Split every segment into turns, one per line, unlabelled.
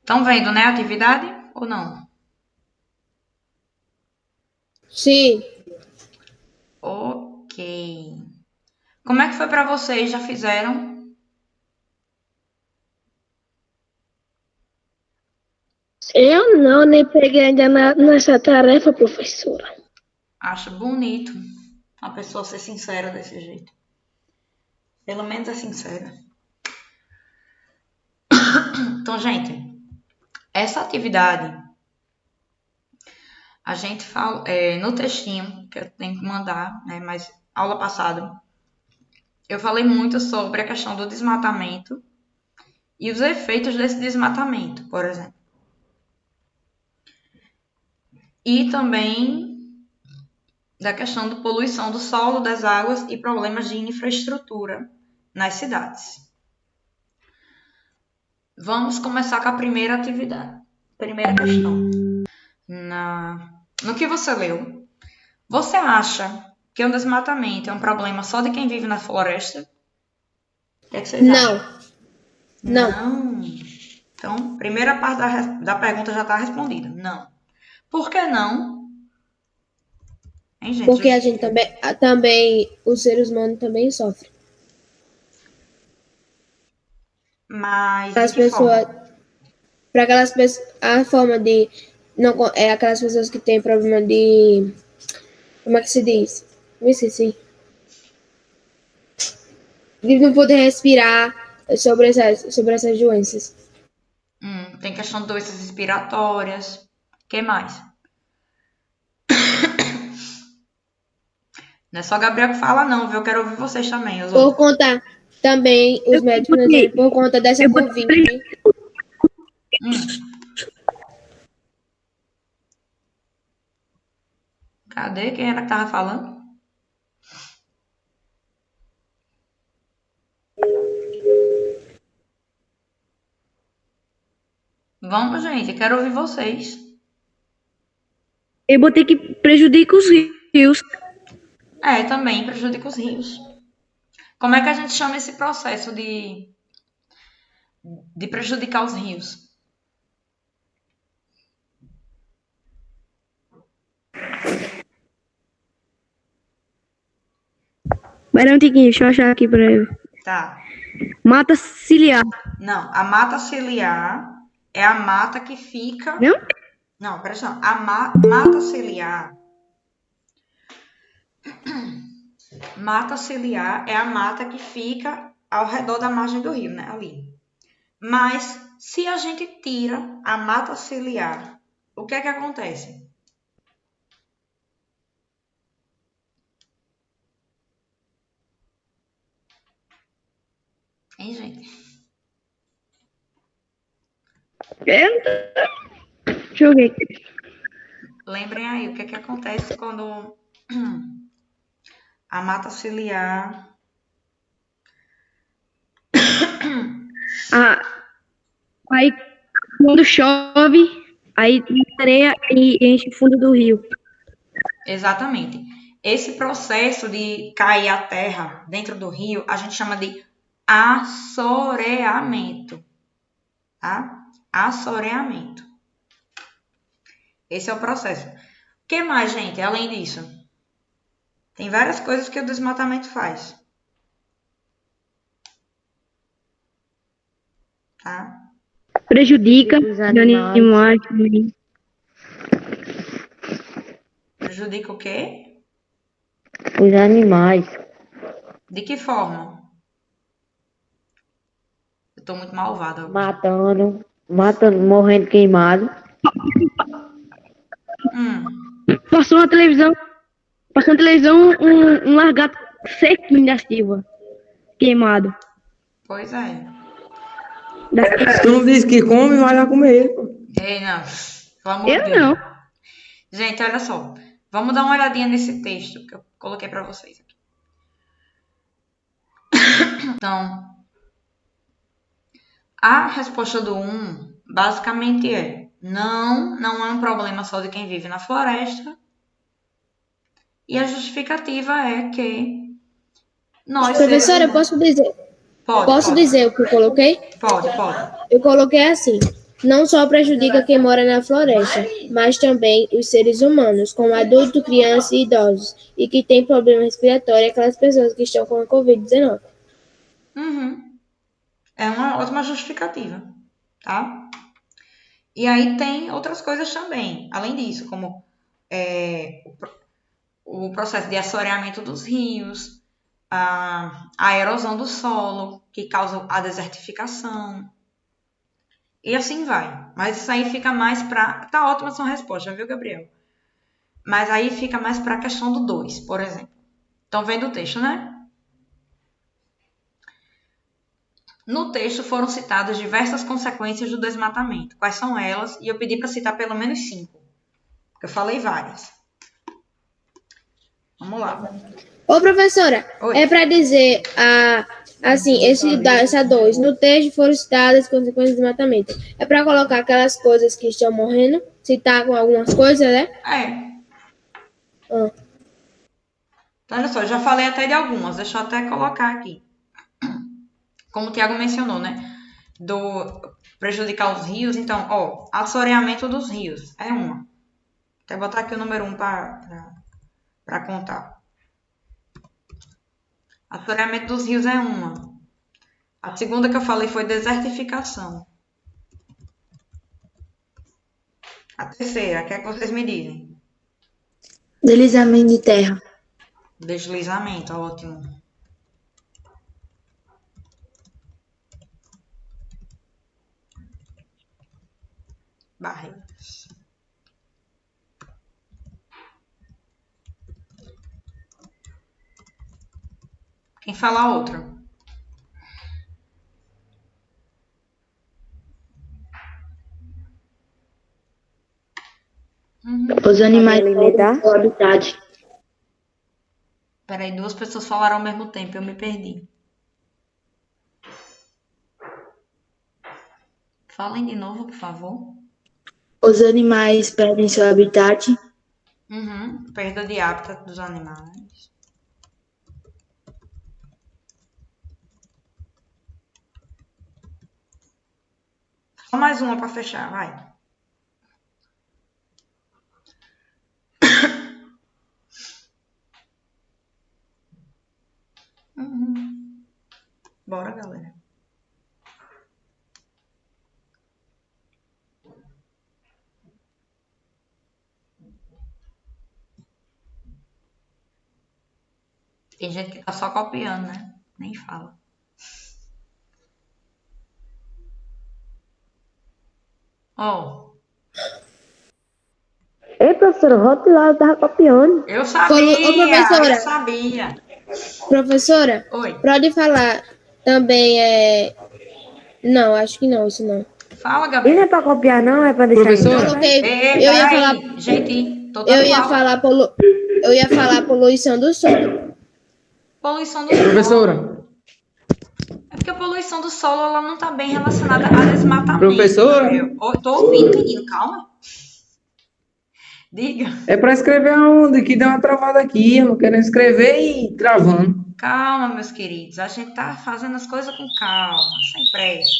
Estão vendo, né, a atividade ou não?
Sim.
Ok. Como é que foi para vocês? Já fizeram?
Eu não, nem peguei ainda nessa tarefa, professora.
Acho bonito a pessoa ser sincera desse jeito. Pelo menos é sincera. Então, gente, essa atividade a gente fala no textinho que eu tenho que mandar, né? Mas aula passada eu falei muito sobre a questão do desmatamento e os efeitos desse desmatamento, por exemplo. E também da questão da poluição do solo, das águas e problemas de infraestrutura nas cidades. Vamos começar com a primeira atividade. Primeira questão. No que você leu, você acha que o desmatamento é um problema só de quem vive na floresta? O que é que vocês acham? Não. Então, primeira parte da pergunta já está respondida. Não. Por que não? Hein, gente?
Porque a gente também, os seres humanos também sofrem.
Mas
As
de que
pessoas,
forma?
para aquelas pessoas, a forma de não é aquelas pessoas que têm problema de, como é que se diz? Me esqueci. De não poder respirar sobre essas doenças.
Tem questão de doenças respiratórias. O que mais? Não é só Gabriel que fala, não, viu? Eu quero ouvir vocês também, os
Por
outros.
conta também, os médicos dizem, por conta dessa Covid.
Hum, Cadê? Quem era que tava falando? Vamos, gente, quero ouvir vocês.
Eu botei que prejudica os rios.
Também prejudica os rios. Como é que a gente chama esse processo de prejudicar os rios?
Mas não, Tiquinho, deixa eu achar aqui pra ele.
Tá.
Mata ciliar.
Não, a mata ciliar é a mata que fica...
Não?
Não, presta atenção. A mata ciliar... Mata ciliar é a mata que fica ao redor da margem do rio, né? Ali. Mas, se a gente tira a mata ciliar, o que é que acontece? Hein, gente?
Deixa eu ver.
Lembrem aí, o que é que acontece quando a mata ciliar...
Aí, quando chove, aí areia e enche o fundo do rio.
Exatamente. Esse processo de cair a terra dentro do rio, a gente chama de assoreamento, tá? Assoreamento. Esse é o processo. O que mais, gente, além disso? Tem várias coisas que o desmatamento faz. Tá?
Prejudica os animais também.
Prejudica o quê?
Os animais.
De que forma? Eu tô muito malvada hoje.
Matando, morrendo queimado. Passou na televisão um largato sequinho da Silva. Queimado.
Pois é.
Tu não disse que come, vai lá comer ele, pô.
Ei, não. Pelo amor de Deus.
Eu não.
Gente, olha só. Vamos dar uma olhadinha nesse texto que eu coloquei para vocês aqui. Então, a resposta do 1 basicamente é: não é um problema só de quem vive na floresta. E a justificativa é que nós...
Professora, eu posso dizer?
Pode.
Posso dizer o que eu coloquei?
Pode.
Eu coloquei assim. não só prejudica quem mora na floresta, mas também os seres humanos, como adultos, crianças e idosos, e que têm problema respiratório, aquelas pessoas que estão com a Covid-19.
Uhum. É uma ótima justificativa, tá? E aí tem outras coisas também, além disso, como o processo de assoreamento dos rios, a erosão do solo, que causa a desertificação, e assim vai. Mas isso aí fica mais para... Tá ótima a sua resposta, viu, Gabriel? Mas aí fica mais para a questão do 2, por exemplo. Estão vendo o texto, né? No texto foram citadas diversas consequências do desmatamento. Quais são elas? E eu pedi para citar pelo menos 5. Porque eu falei várias. Vamos lá.
Ô, professora,
Oi.
é para dizer, essa 2, no texto foram citadas as consequências do desmatamento. É para colocar aquelas coisas que estão morrendo, citar com algumas coisas, né?
Então, olha só, eu já falei até de algumas. Deixa eu até colocar aqui. Como o Tiago mencionou, né? Do prejudicar os rios. Então, assoreamento dos rios. É uma. Até botar aqui o número 1 para contar. Assoreamento dos rios é uma. A segunda que eu falei foi desertificação. A terceira, que é que vocês me dizem?
Deslizamento de terra.
Deslizamento, ótimo. Barreiras. Quem fala a outra?
Os animais perdem seu habitat.
Peraí, 2 pessoas falaram ao mesmo tempo, eu me perdi. Falem de novo, por favor.
Os animais perdem seu habitat.
Perda de hábitat dos animais. Só mais uma para fechar, vai. Bora, galera. Tem gente que tá só copiando, né? Nem fala.
Ei, professora, o Rottweiler tava copiando.
Eu sabia,
Ô, professora.
eu sabia.
Professora,
Oi.
pode falar também Não, acho que não, isso não.
Fala,
E
Gabriel.
não é pra copiar, não? É pra deixar
Eu
em
coloquei,
Ei,
eu ia
peraí,
falar,
gente, tô dando
eu ia
aula.
falar eu ia falar poluição do solo.
Poluição do solo.
Professora.
É porque a poluição do solo ela não está bem relacionada a desmatamento.
Professora?
Eu tô ouvindo, menino, calma. Diga.
É para escrever aonde? Que deu uma travada aqui. Eu não quero escrever e travando.
Calma, meus queridos. A gente tá fazendo as coisas com calma, sem pressa.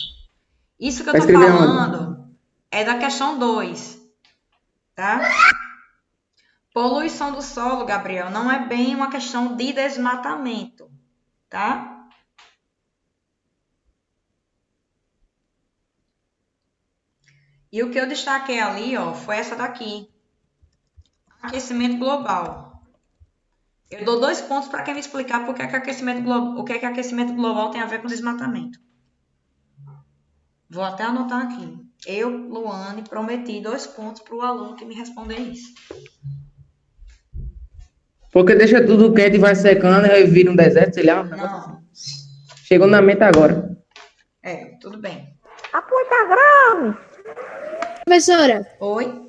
Isso que eu
Vai
tô
escrever
falando é da questão 2, tá? Poluição do solo, Gabriel, não é bem uma questão de desmatamento, tá? E o que eu destaquei ali, foi essa daqui. Aquecimento global. Eu dou 2 pontos para quem me explicar o que é que aquecimento global tem a ver com desmatamento. Vou até anotar aqui. Eu, Luane, prometi 2 pontos para o aluno que me responder isso.
Porque deixa tudo quente e vai secando e aí vira um deserto, sei lá.
Não.
Chegou na mente agora.
Tudo bem.
Professora,
Oi?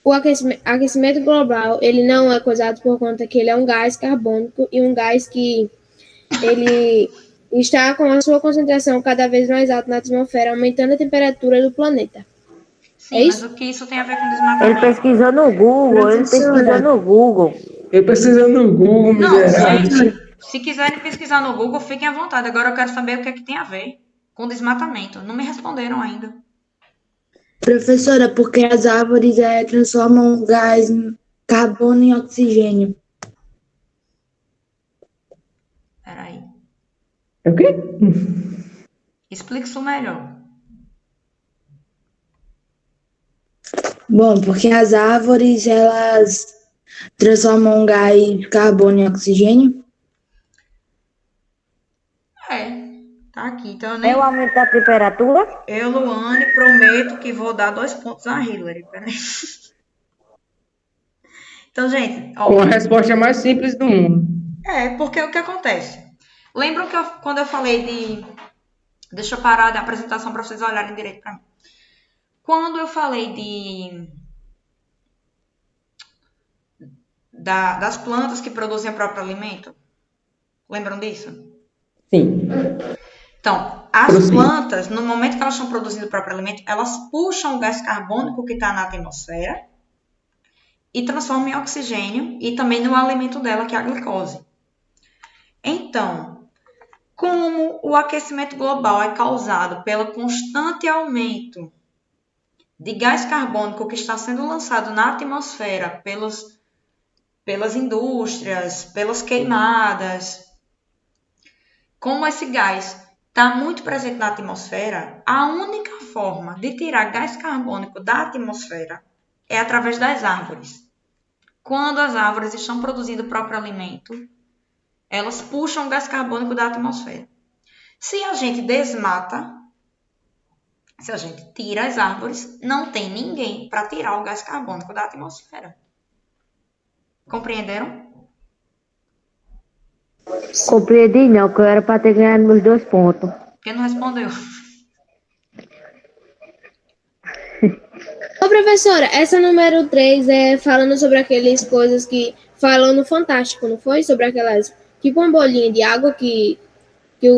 o aquecimento global, ele não é causado por conta que ele é um gás carbônico e um gás que ele está com a sua concentração cada vez mais alta na atmosfera, aumentando a temperatura do planeta.
Sim,
É
mas
isso?
o que isso tem a ver com
Ele
desmatamento?
pesquisou no Google,
Eu preciso no Google,
Não,
miserável.
gente, se quiserem pesquisar no Google, fiquem à vontade. Agora eu quero saber o que é que tem a ver com desmatamento. Não me responderam ainda.
Professora, porque as árvores transformam gás carbono em oxigênio.
Peraí.
É o quê?
Explica isso melhor.
Bom, porque as árvores, elas transformam gás carbono em oxigênio.
É, tá aqui. Então
É o aumento da temperatura?
eu, Luane, prometo que vou dar 2 pontos a Hillary. Peraí. Então, gente, ó.
A resposta mais simples do mundo.
Porque o que acontece? Lembram que quando eu falei de. Deixa eu parar da apresentação para vocês olharem direito para mim. Quando eu falei das plantas que produzem o próprio alimento, lembram disso?
Sim.
Então, as plantas, no momento que elas estão produzindo o próprio alimento, elas puxam o gás carbônico que está na atmosfera e transformam em oxigênio e também no alimento dela, que é a glicose. Então, como o aquecimento global é causado pelo constante aumento de gás carbônico que está sendo lançado na atmosfera pelas indústrias, pelas queimadas, como esse gás está muito presente na atmosfera, a única forma de tirar gás carbônico da atmosfera é através das árvores. Quando as árvores estão produzindo o próprio alimento, elas puxam o gás carbônico da atmosfera. Se a gente desmata, se a gente tira as árvores, não tem ninguém para tirar o gás carbônico da atmosfera. Compreenderam?
Compreendi não, que eu era para ter ganhado meus 2 pontos.
Quem não respondeu?
Ô, professora, essa número 3 é falando sobre aquelas coisas que falam no Fantástico, não foi? Sobre aquelas, tipo uma bolinha de água que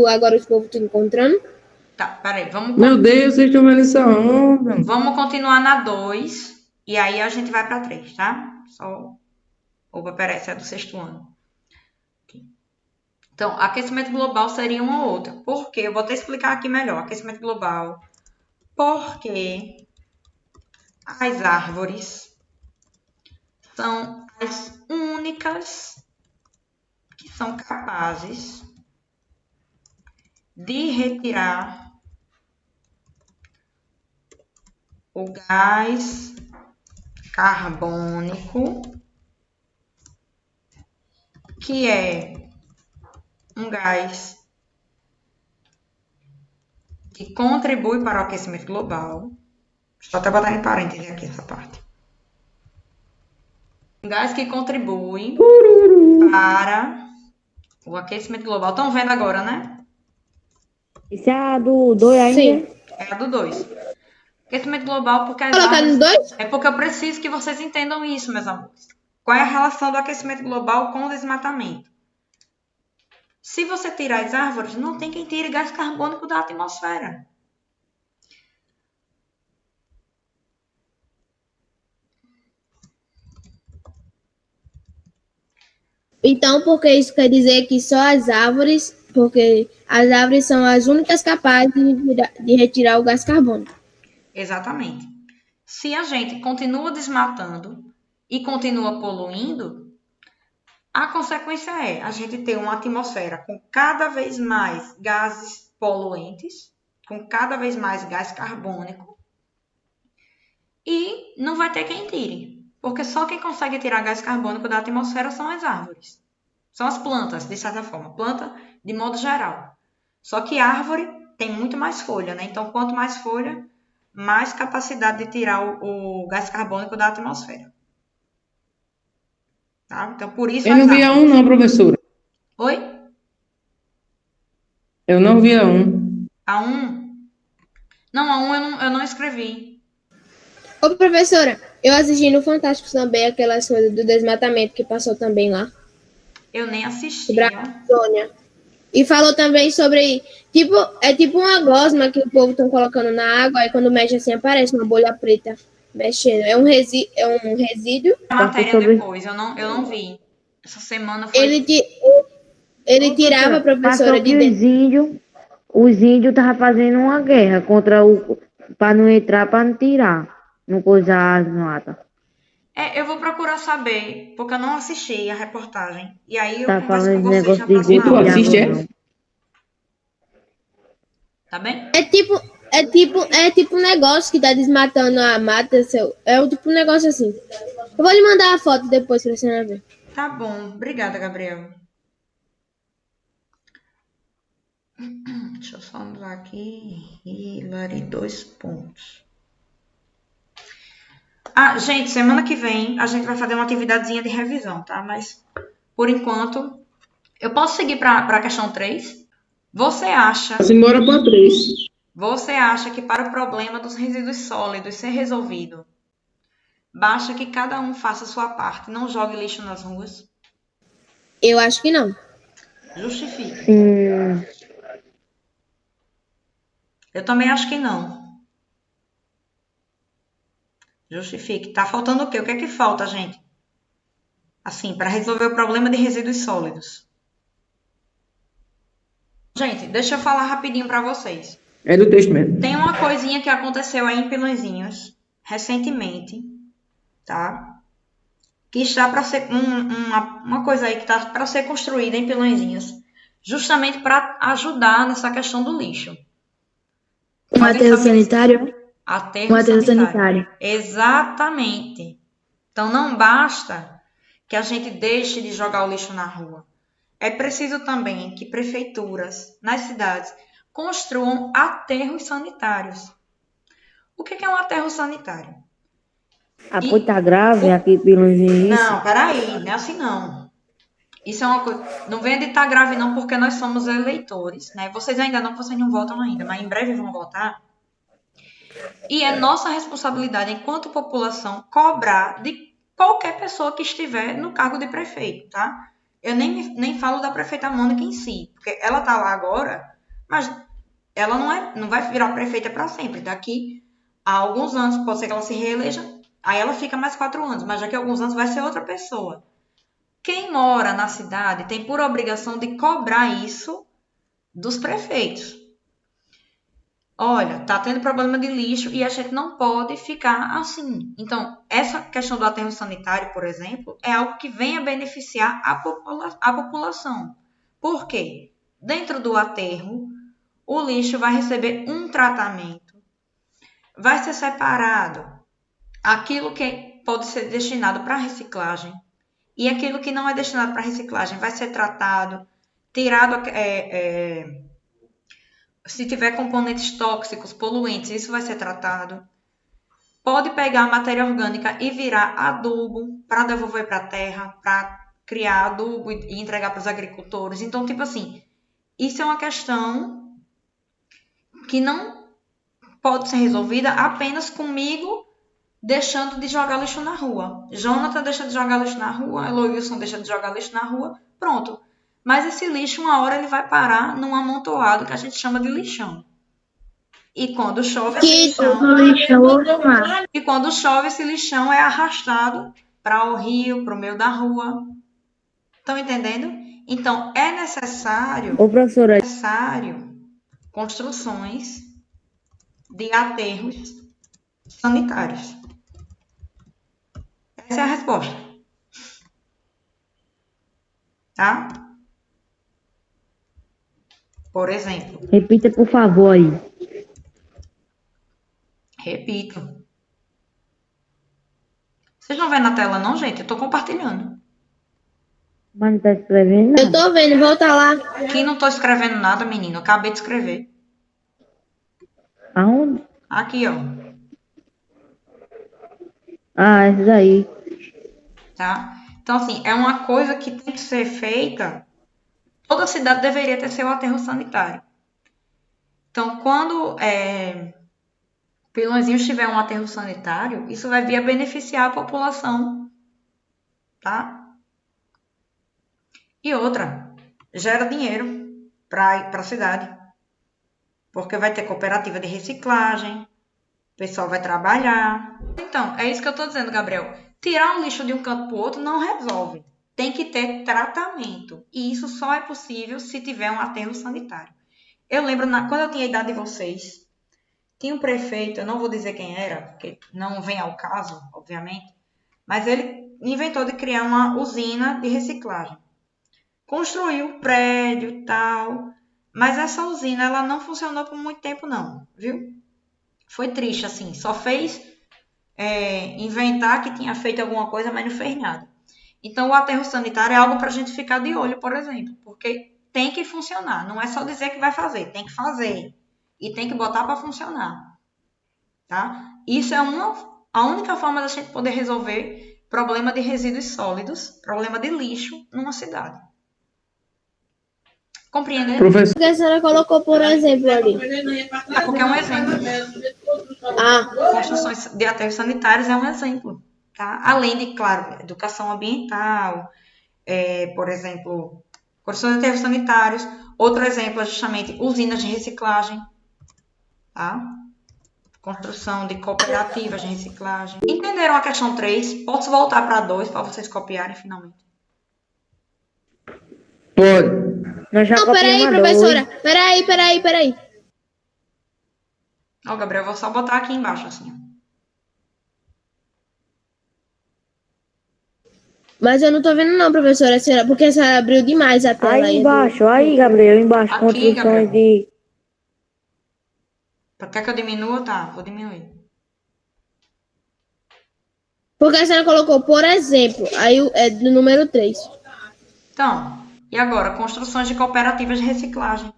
agora os povos estão encontrando.
Tá, peraí,
Meu Deus, vocês estão vendo essa onda?
vamos continuar na 2 e aí a gente vai para 3, tá? Opa, peraí, essa é do 6º ano. Então, aquecimento global seria uma ou outra. Por quê? Eu vou até explicar aqui melhor. Aquecimento global. Porque as árvores são as únicas que são capazes de retirar o gás carbônico, que é um gás que contribui para o aquecimento global. Deixa eu até botar em parênteses aqui essa parte. Um gás que contribui para o aquecimento global. Estão vendo agora, né?
Isso é a do 2 ainda?
Sim.
É a do 2. Aquecimento global porque as
Colocar no
árvores...
2?
É porque eu preciso que vocês entendam isso, meus amores. Qual é a relação do aquecimento global com o desmatamento? Se você tirar as árvores, não tem quem tire gás carbônico da atmosfera.
Então, porque isso quer dizer que só as árvores, porque as árvores são as únicas capazes de retirar o gás carbônico.
Exatamente. Se a gente continua desmatando e continua poluindo, a consequência é a gente ter uma atmosfera com cada vez mais gases poluentes, com cada vez mais gás carbônico, e não vai ter quem tire, porque só quem consegue tirar gás carbônico da atmosfera são as árvores. São as plantas, de certa forma, planta de modo geral. Só que árvore tem muito mais folha, né? Então, quanto mais folha, mais capacidade de tirar o gás carbônico da atmosfera. Tá? Então, por isso
Eu não vi a 1 não, professora.
Oi?
Eu não vi a 1.
A 1? Não, a 1 eu não escrevi.
Ô, professora, eu assisti no Fantástico também aquelas coisas do desmatamento que passou também lá.
Eu nem assisti.
Sobre a Amazônia. E falou também sobre, tipo uma gosma que o povo estão colocando na água, aí quando mexe assim aparece uma bolha preta mexendo. É um resíduo.
A matéria depois, eu não vi. Essa semana foi...
Ele tirava a professora
Passou
de
que
dentro.
os índios estavam fazendo uma guerra contra pra não entrar, pra não tirar. Não coisar as matas.
Eu vou procurar saber, porque eu não assisti a reportagem. E aí eu
Tá
converso com
falando de
vocês
negócio
na
de
E
próxima
tu
grupo de
aula.
assiste,
água,
é?
não.
Tá bem?
É tipo um negócio que tá desmatando a mata, é o tipo um negócio assim. Eu vou lhe mandar a foto depois pra você ver.
Tá bom. Obrigada, Gabriel. Deixa eu só mudar aqui. Hilary, 2 pontos. Gente, semana que vem a gente vai fazer uma atividadezinha de revisão, tá? Mas, por enquanto, eu posso seguir para a questão 3? Você acha
Simbora pra 3.
que para o problema dos resíduos sólidos ser resolvido, basta que cada um faça a sua parte, não jogue lixo nas ruas?
Eu acho que não.
Justifique.
Sim.
Eu também acho que não. Justifique. Tá faltando o quê? O que é que falta, gente? Assim, para resolver o problema de resíduos sólidos. Gente, deixa eu falar rapidinho para vocês.
É do texto mesmo.
Tem uma coisinha que aconteceu aí em Pilõezinhos, recentemente, tá? Que está para ser uma coisa aí que está para ser construída em Pilõezinhos, justamente para ajudar nessa questão do lixo.
Um aterro sanitário?
Aterro
Um aterro
sanitário.
sanitário.
Exatamente. Então não basta que a gente deixe de jogar o lixo na rua. É preciso também que prefeituras nas cidades construam aterros sanitários. O que é um aterro sanitário?
A coisa tá grave aqui pelo isso.
Não, peraí, não é assim não. Isso é uma coisa. Não venha de estar grave, não, porque nós somos eleitores, né? Vocês ainda não, vocês não votam ainda, mas em breve vão votar. E é nossa responsabilidade, enquanto população, cobrar de qualquer pessoa que estiver no cargo de prefeito, tá? Eu nem falo da prefeita Mônica em si, porque ela tá lá agora, mas ela não vai virar prefeita para sempre. Daqui a alguns anos, pode ser que ela se reeleja, aí ela fica mais 4 anos, mas daqui a alguns anos vai ser outra pessoa. Quem mora na cidade tem por obrigação de cobrar isso dos prefeitos. Olha, tá tendo problema de lixo e a gente não pode ficar assim. Então, essa questão do aterro sanitário, por exemplo, é algo que vem a beneficiar a população. Por quê? Dentro do aterro, o lixo vai receber um tratamento, vai ser separado aquilo que pode ser destinado para reciclagem e aquilo que não é destinado para reciclagem vai ser tratado, tirado, se tiver componentes tóxicos, poluentes, isso vai ser tratado. Pode pegar a matéria orgânica e virar adubo para devolver para a terra, para criar adubo e entregar para os agricultores. Então, tipo assim, isso é uma questão que não pode ser resolvida apenas comigo deixando de jogar lixo na rua. Jonathan deixa de jogar lixo na rua, Eloilson deixa de jogar lixo na rua, pronto. Mas esse lixo, uma hora, ele vai parar num amontoado que a gente chama de lixão. E quando chove esse lixão é arrastado para o rio, para o meio da rua. Estão entendendo? Então, é necessário construções de aterros sanitários. Essa é a resposta. Tá? Por exemplo.
Repita, por favor, aí.
Repito. Vocês não vêem na tela não, gente? Eu tô compartilhando.
Mas não tá escrevendo,
Eu
não?
tô vendo, volta lá.
Aqui não tô escrevendo nada, menino. Eu acabei de escrever.
Aonde?
Aqui, ó.
Ah, esse daí.
Tá? Então, assim, é uma coisa que tem que ser feita. Toda cidade deveria ter seu aterro sanitário. Então, quando Pilõezinhos tiver um aterro sanitário, isso vai vir a beneficiar a população. Tá? E outra, gera dinheiro para a cidade. Porque vai ter cooperativa de reciclagem, o pessoal vai trabalhar. Então, é isso que eu estou dizendo, Gabriel. Tirar o lixo de um canto para o outro não resolve. Tem que ter tratamento. E isso só é possível se tiver um aterro sanitário. Eu lembro, quando eu tinha a idade de vocês, tinha um prefeito, eu não vou dizer quem era, porque não vem ao caso, obviamente, mas ele inventou de criar uma usina de reciclagem. Construiu prédio e tal, mas essa usina ela não funcionou por muito tempo não, viu? Foi triste, assim, só fez inventar que tinha feito alguma coisa, mas não fez nada. Então, o aterro sanitário é algo para a gente ficar de olho, por exemplo, porque tem que funcionar. Não é só dizer que vai fazer, tem que fazer. E tem que botar para funcionar. Tá? Isso é a única forma da gente poder resolver problema de resíduos sólidos, problema de lixo numa cidade. Compreendeu?
Professor,
Porque a senhora colocou, por exemplo, ali.
É porque é um exemplo. Construções de aterros sanitários é um exemplo. Tá? Além de, claro, educação ambiental, por exemplo, construção de aterros sanitários. Outro exemplo é justamente usinas de reciclagem. Tá? Construção de cooperativas de reciclagem. Entenderam a questão 3? Posso voltar para 2 para vocês copiarem finalmente?
pode.
Nós já
Não, peraí,
copiamos a
professora.
dois.
Peraí.
Ó, Gabriel, eu vou só botar aqui embaixo, assim. Ó.
Mas eu não tô vendo não, professora, a senhora, porque a senhora abriu demais a tela.
Aí embaixo, aí, Gabriel, embaixo,
Aqui,
construções
Gabriel.
de...
Quer que eu diminua? Tá, vou diminuir.
Porque a senhora colocou, por exemplo, aí é do número 3.
Então, e agora? Construções de cooperativas de reciclagem.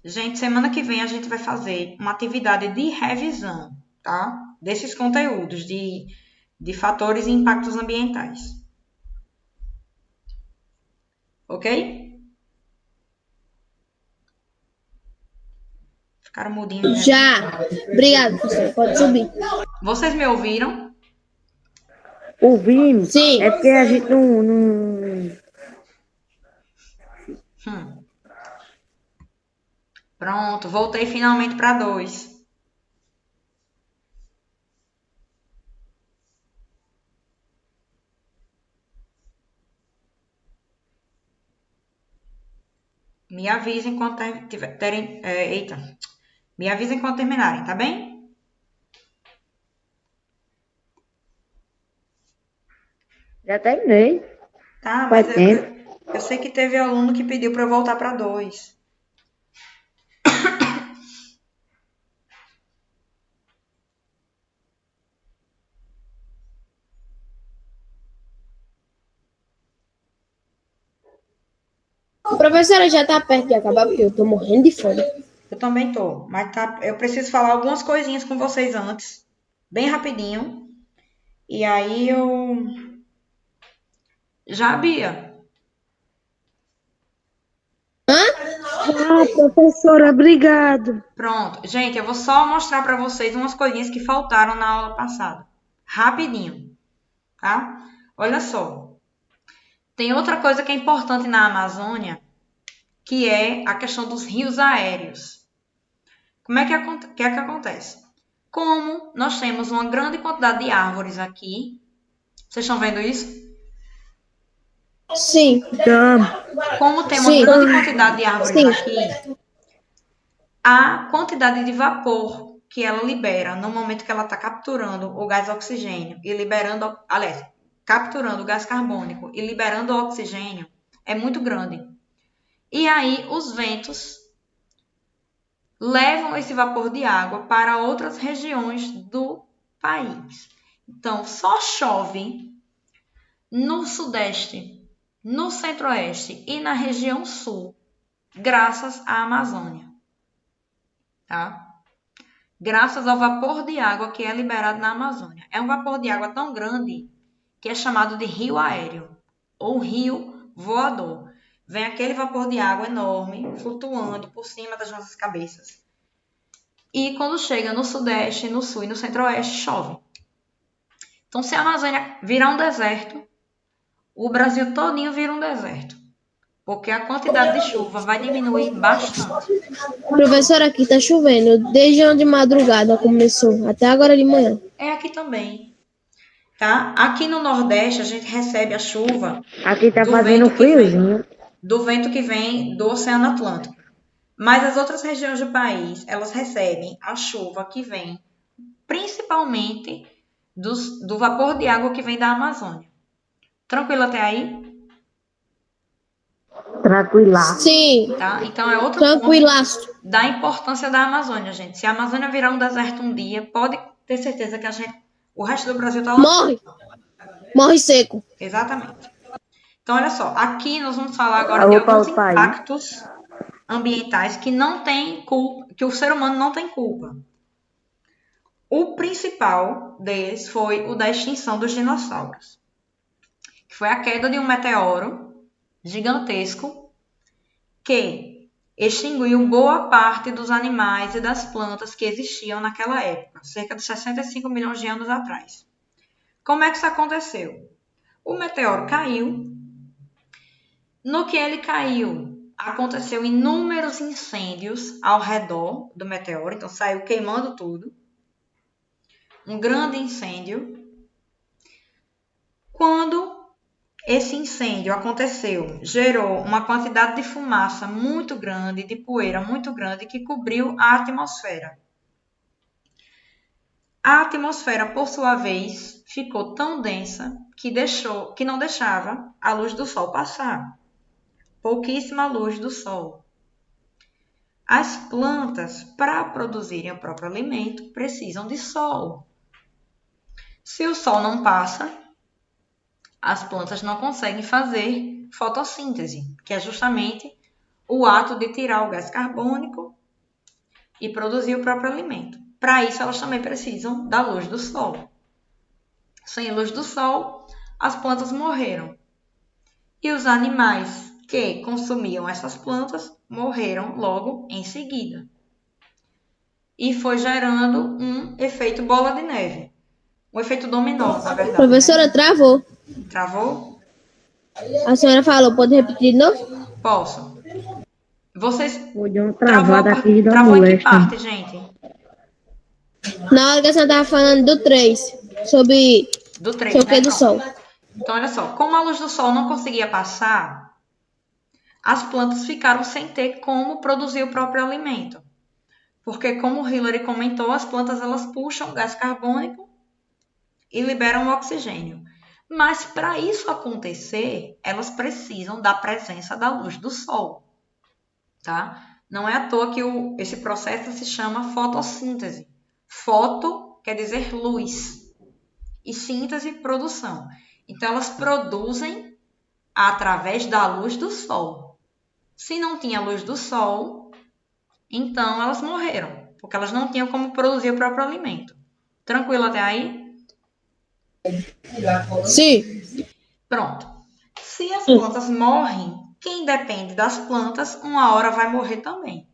Gente, semana que vem a gente vai fazer uma atividade de revisão, tá? Desses conteúdos de fatores e impactos ambientais. Ok? Ficaram mudinhos, né?
Já. Obrigada, professora. Pode subir.
Vocês me ouviram?
Ouvimos.
Sim.
É porque a gente não...
Pronto, voltei finalmente para 2. Me avisem quando terem. Eita. Me avisem quando terminarem, tá bem?
Já terminei.
Tá,
Faz
mas
tempo.
eu sei que teve aluno que pediu para eu voltar para 2.
Professora, já tá perto de acabar, porque eu tô morrendo de fome.
Eu também tô, mas tá, eu preciso falar algumas coisinhas com vocês antes, bem rapidinho. E aí eu já, Bia.
Professora, obrigado.
Pronto. Gente, eu vou só mostrar para vocês umas coisinhas que faltaram na aula passada. Rapidinho, tá? Olha só. Tem outra coisa que é importante na Amazônia, que é a questão dos rios aéreos. Como é que acontece? Como nós temos uma grande quantidade de árvores aqui, vocês estão vendo isso?
Sim.
Como tem uma
Sim.
grande quantidade de árvores
Sim.
aqui, a quantidade de vapor que ela libera no momento que ela está capturando o gás oxigênio e liberando, aliás, capturando o gás carbônico e liberando o oxigênio é muito grande. E aí os ventos levam esse vapor de água para outras regiões do país. Então, só chove no Sudeste, no Centro-Oeste e na região Sul, graças à Amazônia. Tá? Graças ao vapor de água que é liberado na Amazônia. É um vapor de água tão grande que é chamado de rio aéreo ou rio voador. Vem aquele vapor de água enorme flutuando por cima das nossas cabeças. E quando chega no Sudeste, no Sul e no Centro-Oeste, chove. Então, se a Amazônia virar um deserto, o Brasil todinho vira um deserto. Porque a quantidade de chuva vai diminuir bastante.
Professora, aqui tá chovendo. Desde onde madrugada começou, até agora de manhã.
É aqui também. tá? Aqui no Nordeste, a gente recebe a chuva
Aqui tá
do
fazendo
vento que vem,
friozinho.
do vento que vem do Oceano Atlântico. Mas as outras regiões do país, elas recebem a chuva que vem principalmente do vapor de água que vem da Amazônia. Tranquilo até aí?
Tranquilaço.
Sim,
Tá? Então é outro
tranquilaço.
ponto da importância da Amazônia, gente. Se a Amazônia virar um deserto um dia, pode ter certeza que o resto do Brasil tá lá.
Morre. Morre seco.
Exatamente. Então, olha só, aqui nós vamos falar agora
Eu
de
vou para
alguns
outro país.
impactos ambientais que não tem culpa, que o ser humano não tem culpa. O principal deles foi o da extinção dos dinossauros, que foi a queda de um meteoro gigantesco que extinguiu boa parte dos animais e das plantas que existiam naquela época, cerca de 65 milhões de anos atrás. Como é que isso aconteceu? O meteoro caiu. No que ele caiu, aconteceu inúmeros incêndios ao redor do meteoro, então saiu queimando tudo. Um grande incêndio. Quando esse incêndio aconteceu, gerou uma quantidade de fumaça muito grande, de poeira muito grande, que cobriu a atmosfera. A atmosfera, por sua vez, ficou tão densa que não deixava a luz do sol passar. Pouquíssima luz do sol. As plantas, para produzirem o próprio alimento, precisam de sol. Se o sol não passa, as plantas não conseguem fazer fotossíntese, que é justamente o ato de tirar o gás carbônico e produzir o próprio alimento. Para isso, elas também precisam da luz do sol. Sem luz do sol, as plantas morreram. E os animais que consumiam essas plantas morreram logo em seguida. E foi gerando um efeito bola de neve. Um efeito dominó, na verdade.
Professora, travou.
Travou?
A senhora falou, pode repetir de novo?
Posso. Vocês
Vou dar uma travada aqui da
travou em que
molesta.
parte, gente?
Na hora que a senhora estava falando do 3, sobre
Do 3,
sei o que
né?
do
Pronto.
sol.
Então, olha só. Como a luz do sol não conseguia passar, as plantas ficaram sem ter como produzir o próprio alimento. Porque, como o Hillary comentou, as plantas elas puxam gás carbônico e liberam o oxigênio. Mas, para isso acontecer, elas precisam da presença da luz do sol. Tá? Não é à toa que esse processo se chama fotossíntese. Foto quer dizer luz. E síntese, produção. Então, elas produzem através da luz do sol. Se não tinha luz do sol, então elas morreram, porque elas não tinham como produzir o próprio alimento. Tranquilo até aí?
Sim.
Pronto. Se as plantas morrem, quem depende das plantas, uma hora vai morrer também.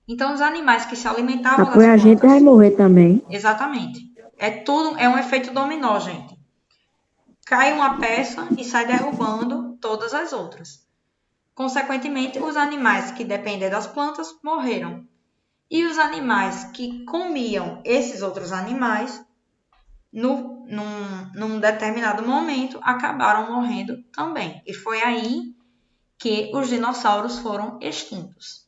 Então, os animais que se alimentavam das
Depois a gente vai
plantas...
morrer também.
Exatamente. É um efeito dominó, gente. Cai uma peça e sai derrubando todas as outras. Consequentemente, os animais que dependem das plantas morreram. E os animais que comiam esses outros animais, num determinado momento, acabaram morrendo também. E foi aí que os dinossauros foram extintos.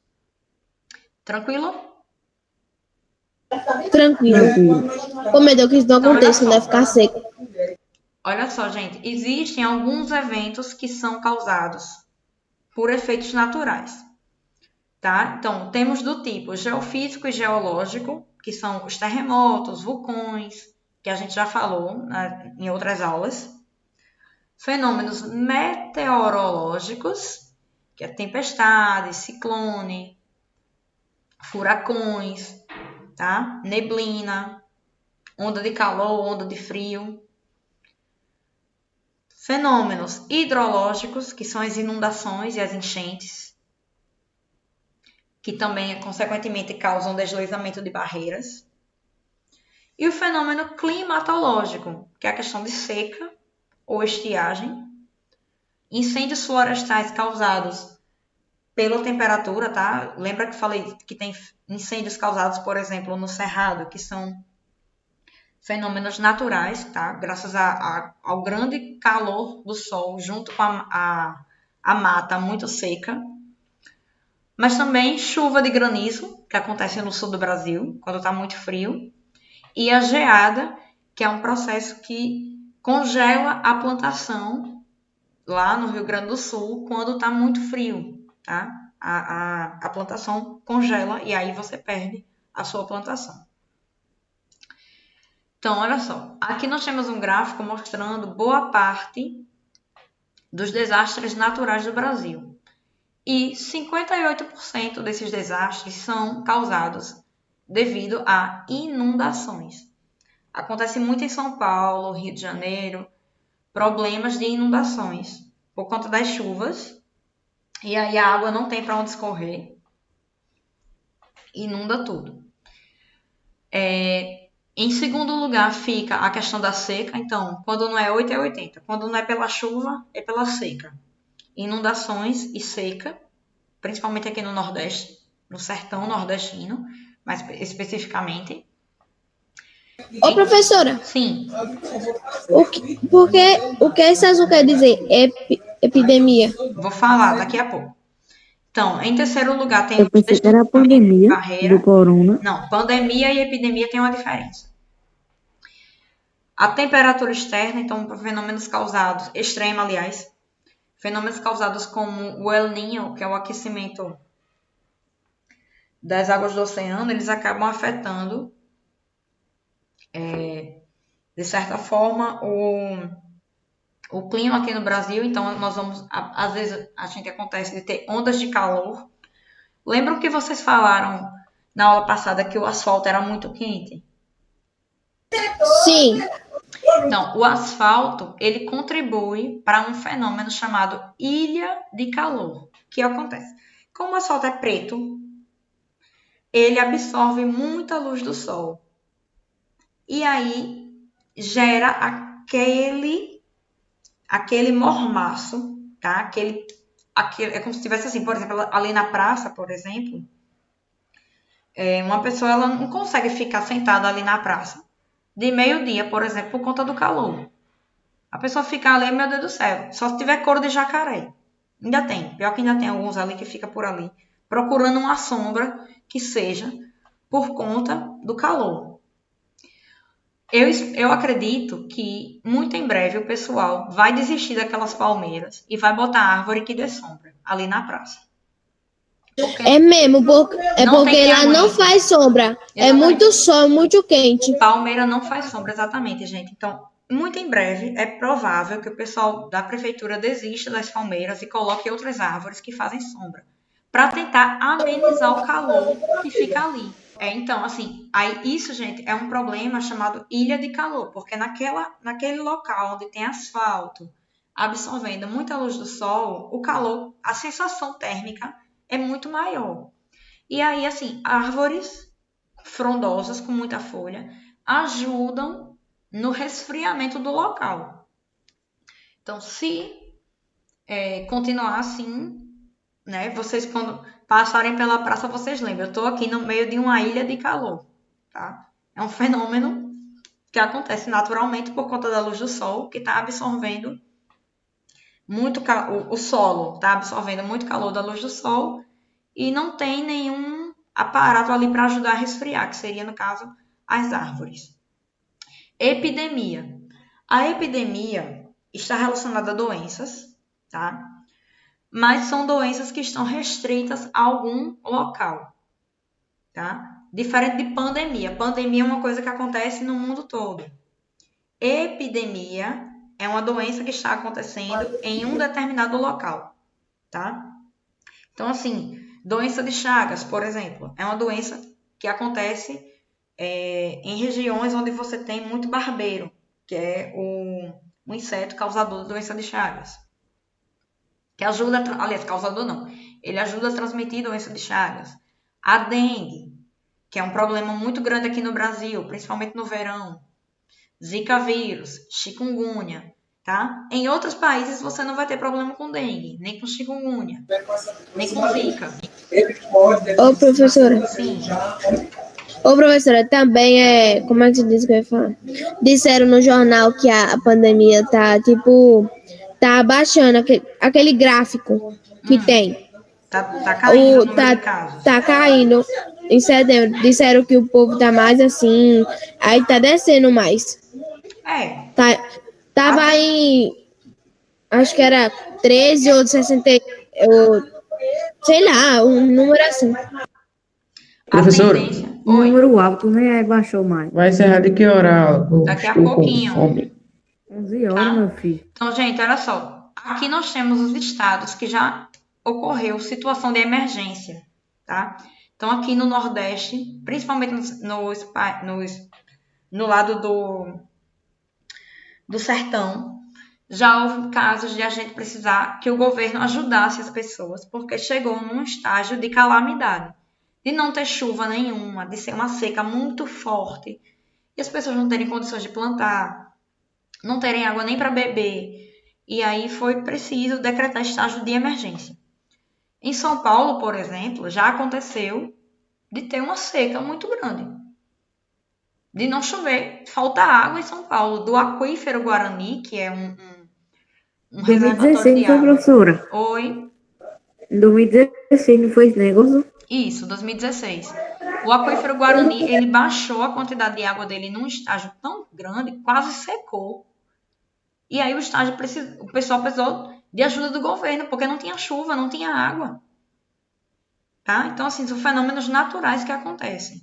Tranquilo?
Tranquilo. Ô, meu Deus, que isso não
Então, olha
aconteça, não
só.
deve ficar seco.
Olha só, gente. Existem alguns eventos que são causados por efeitos naturais. Tá? Então, temos do tipo geofísico e geológico, que são os terremotos, vulcões, que a gente já falou, né, em outras aulas. Fenômenos meteorológicos, que é tempestade, ciclone, furacões, tá? Neblina, onda de calor, onda de frio. Fenômenos hidrológicos, que são as inundações e as enchentes, que também, consequentemente, causam deslizamento de barreiras. E o fenômeno climatológico, que é a questão de seca ou estiagem, incêndios florestais causados pela temperatura, tá? Lembra que falei que tem incêndios causados, por exemplo, no Cerrado, que são fenômenos naturais, tá? Graças ao grande calor do sol, junto com a mata muito seca. Mas também chuva de granizo, que acontece no sul do Brasil, quando está muito frio. E a geada, que é um processo que congela a plantação lá no Rio Grande do Sul, quando está muito frio, tá? A plantação congela e aí você perde a sua plantação. Então, olha só. Aqui nós temos um gráfico mostrando boa parte dos desastres naturais do Brasil. E 58% desses desastres são causados devido a inundações. Acontece muito em São Paulo, Rio de Janeiro, problemas de inundações por conta das chuvas. E aí a água não tem para onde escorrer. Inunda tudo. Em segundo lugar fica a questão da seca. Então, quando não é 8 é 80. Quando não é pela chuva, é pela seca. Inundações e seca, principalmente aqui no Nordeste, no sertão nordestino, mais especificamente.
Ô, professora,
Sim,
o que esse azul quer dizer? Epidemia.
vou falar daqui a pouco. Então, em terceiro lugar tem
Eu pensei que era a pandemia
barreira.
do corona.
Não, pandemia e epidemia tem uma diferença. A temperatura externa, então, fenômenos causados, extrema, aliás, fenômenos causados como o El Niño, que é o aquecimento das águas do oceano, eles acabam afetando, de certa forma, o clima aqui no Brasil. Então, nós vamos, às vezes, a gente acontece de ter ondas de calor. Lembram que vocês falaram na aula passada que o asfalto era muito quente?
Sim.
Então, o asfalto, ele contribui para um fenômeno chamado ilha de calor. O que acontece? Como o asfalto é preto, ele absorve muita luz do sol. E aí, gera aquele mormaço, tá? É como se tivesse assim, por exemplo, ali na praça, por exemplo, uma pessoa ela não consegue ficar sentada ali na praça de meio-dia, por exemplo, por conta do calor. A pessoa fica ali, meu Deus do céu, só se tiver couro de jacaré. Ainda tem, pior que ainda tem alguns ali que fica por ali, procurando uma sombra que seja por conta do calor. Eu acredito que muito em breve o pessoal vai desistir daquelas palmeiras e vai botar árvore que dê sombra ali na praça.
É mesmo, porque lá não faz sombra.
Exatamente.
É muito sol, muito quente.
Palmeira não faz sombra, exatamente, gente. Então, muito em breve é provável que o pessoal da prefeitura desista das palmeiras e coloque outras árvores que fazem sombra, para tentar amenizar o calor que fica ali. Então, assim, aí isso, gente, é um problema chamado ilha de calor, porque naquele local onde tem asfalto absorvendo muita luz do sol, o calor, a sensação térmica é muito maior. E aí, assim, árvores frondosas com muita folha ajudam no resfriamento do local. Então, se continuar assim, né, vocês quando passarem pela praça, vocês lembram, eu estou aqui no meio de uma ilha de calor, tá? É um fenômeno que acontece naturalmente por conta da luz do sol, que está absorvendo muito o solo, está absorvendo muito calor da luz do sol e não tem nenhum aparato ali para ajudar a resfriar, que seria, no caso, as árvores. Epidemia. A epidemia está relacionada a doenças, tá? Mas são doenças que estão restritas a algum local, tá? Diferente de pandemia. Pandemia é uma coisa que acontece no mundo todo. Epidemia é uma doença que está acontecendo em um determinado local, tá? Então, assim, doença de Chagas, por exemplo, é uma doença que acontece em regiões onde você tem muito barbeiro, que é o inseto causador da doença de Chagas. Que ajuda, aliás, causador não, ele ajuda a transmitir doença de Chagas. A dengue, que é um problema muito grande aqui no Brasil, principalmente no verão. Zika vírus, chikungunya, tá? Em outros países você não vai ter problema com dengue, nem com chikungunya, nem com zika.
Ô, professora.
Sim.
Ô, professora, também como é que se diz que eu ia falar? Disseram no jornal que a pandemia tá abaixando aquele gráfico que tem.
Tá caindo o número
Tá,
de casos.
tá caindo em setembro. Disseram que o povo tá mais assim, aí tá descendo mais.
É,
Tava acho que era 13 ou 60, ou, sei lá, um número assim.
a
Professora,
tendência.
Um
Oi,
número alto, né? Aí baixou mais.
vai encerrar de que hora a aula? Eu
daqui a
estou com
pouquinho,
fome.
11 horas,
tá?
meu filho.
Então, gente, olha só. Aqui nós temos os estados que já ocorreu situação de emergência, tá? Então, aqui no Nordeste, principalmente no lado do sertão, já houve casos de a gente precisar que o governo ajudasse as pessoas, porque chegou num estágio de calamidade, de não ter chuva nenhuma, de ser uma seca muito forte, e as pessoas não terem condições de plantar, não terem água nem para beber. E aí foi preciso decretar estágio de emergência. Em São Paulo, por exemplo, já aconteceu de ter uma seca muito grande, de não chover, falta água em São Paulo, do aquífero Guarani, que é um reservatório
2016, não
de
foi,
água.
professora?
Oi,
Em 2016 não foi esse negócio?
isso, 2016. O aquífero Guarani, ele baixou a quantidade de água dele num estágio tão grande, quase secou. E aí o pessoal precisou de ajuda do governo, porque não tinha chuva, não tinha água. Tá? Então, assim, são fenômenos naturais que acontecem.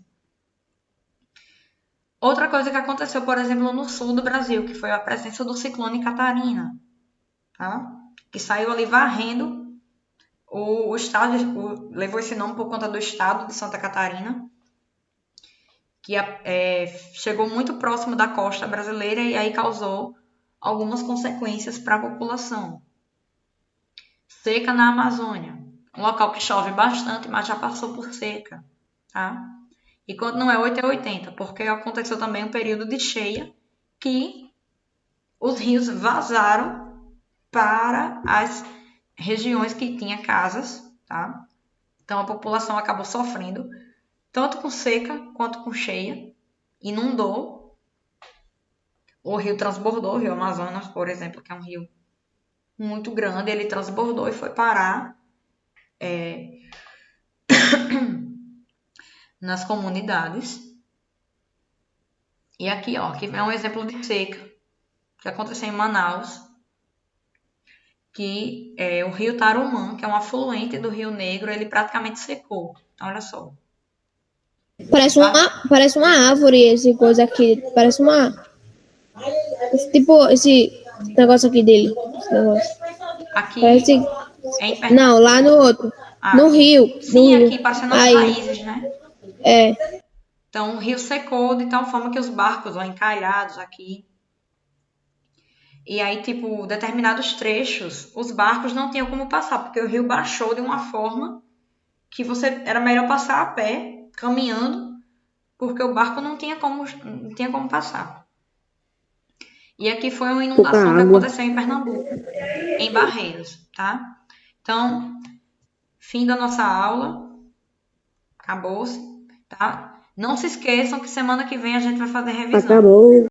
Outra coisa que aconteceu, por exemplo, no sul do Brasil, que foi a presença do ciclone Catarina, tá? Que saiu ali varrendo o estado, levou esse nome por conta do estado de Santa Catarina, que chegou muito próximo da costa brasileira e aí causou algumas consequências para a população. Seca na Amazônia, um local que chove bastante, mas já passou por seca, tá? E quando não é 8 é 80, porque aconteceu também um período de cheia que os rios vazaram para as regiões que tinham casas, tá? Então a população acabou sofrendo tanto com seca quanto com cheia, inundou, o rio transbordou, o rio Amazonas, por exemplo, que é um rio muito grande, ele transbordou e foi parar nas comunidades. E aqui, ó, aqui é um exemplo de seca que aconteceu em Manaus, que o rio Tarumã, que é um afluente do Rio Negro, ele praticamente secou. Olha só.
Parece uma árvore esse coisa aqui. Parece esse negócio aqui dele. Esse negócio.
Aqui
Parece,
em Pernambuco.
não, lá no outro.
Ah,
No Rio.
sim,
No Rio.
aqui parecendo as
Aí,
raízes, né?
é.
Então o rio secou de tal forma que os barcos vão encalhados aqui. E aí, tipo, determinados trechos, os barcos não tinham como passar, porque o rio baixou de uma forma que era melhor passar a pé, caminhando, porque o barco não tinha como passar. E aqui foi uma inundação que aconteceu em Pernambuco, em Barreiros, tá? Então, fim da nossa aula, acabou-se, tá? Não se esqueçam que semana que vem a gente vai fazer revisão.
Acabou.